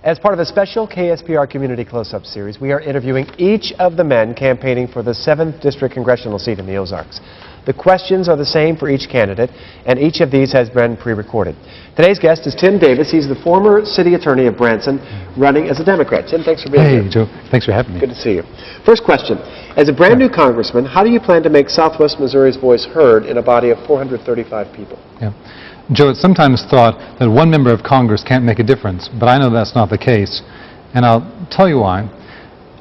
As part of a special KSPR Community Close-Up series, we are interviewing each of the men campaigning for the 7th District Congressional seat in the Ozarks. The questions are the same for each candidate, and each of these has been pre-recorded. Today's guest is Tim Davis. He's the former city attorney of Branson, running as a Democrat. Tim, thanks for being here. Hey, Joe. Thanks for having me. Good to see you. First question. As a brand new congressman, how do you plan to make Southwest Missouri's voice heard in a body of 435 people? Yeah. Joe, it's sometimes thought that one member of Congress can't make a difference, but I know that's not the case, and I'll tell you why.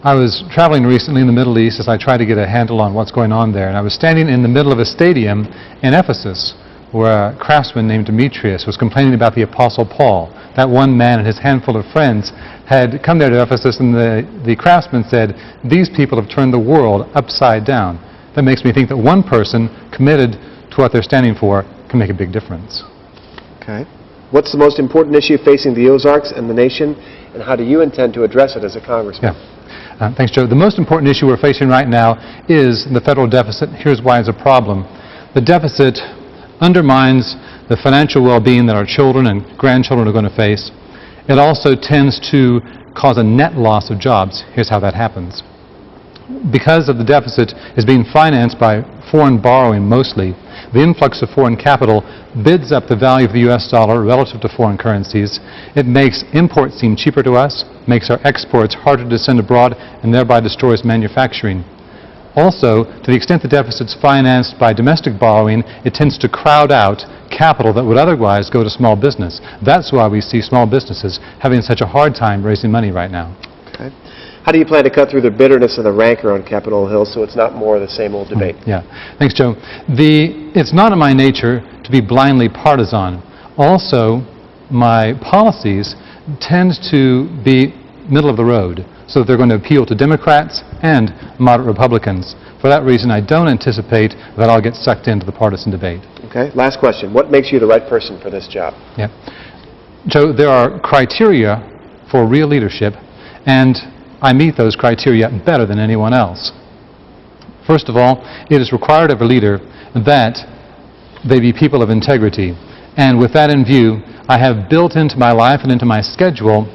I was traveling recently in the Middle East as I tried to get a handle on what's going on there, and I was standing in the middle of a stadium in Ephesus where a craftsman named Demetrius was complaining about the Apostle Paul. That one man and his handful of friends had come there to Ephesus, and the craftsman said, "These people have turned the world upside down." That makes me think that one person committed to what they're standing for can make a big difference. Okay. What's the most important issue facing the Ozarks and the nation, and how do you intend to address it as a congressman? Yeah. Thanks, Joe. The most important issue we're facing right now is the federal deficit. Here's why it's a problem. The deficit undermines the financial well-being that our children and grandchildren are going to face. It also tends to cause a net loss of jobs. Here's how that happens. Because of the deficit is being financed by foreign borrowing mostly, the influx of foreign capital bids up the value of the U.S. dollar relative to foreign currencies. It makes imports seem cheaper to us, makes our exports harder to send abroad, and thereby destroys manufacturing. Also, to the extent the deficit's financed by domestic borrowing, it tends to crowd out capital that would otherwise go to small business. That's why we see small businesses having such a hard time raising money right now. Okay. How do you plan to cut through the bitterness and the rancor on Capitol Hill so it's not more of the same old debate? Yeah. Thanks, Joe. It's not in my nature to be blindly partisan. Also, my policies tend to be middle of the road, so that they're going to appeal to Democrats and moderate Republicans. For that reason, I don't anticipate that I'll get sucked into the partisan debate. Okay. Last question. What makes you the right person for this job? Yeah. Joe, there are criteria for real leadership, and I meet those criteria better than anyone else. First of all, it is required of a leader that they be people of integrity. And with that in view, I have built into my life and into my schedule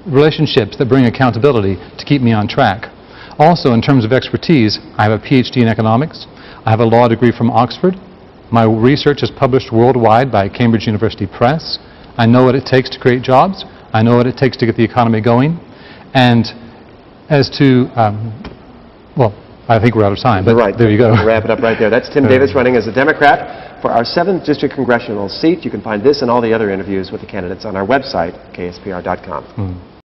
relationships that bring accountability to keep me on track. Also, in terms of expertise, I have a PhD in economics. I have a law degree from Oxford. My research is published worldwide by Cambridge University Press. I know what it takes to create jobs. I know what it takes to get the economy going. And as to, well, I think we're out of time, but right. There you go. We'll wrap it up right there. That's Tim Davis running as a Democrat for our 7th District Congressional seat. You can find this and all the other interviews with the candidates on our website, kspr.com.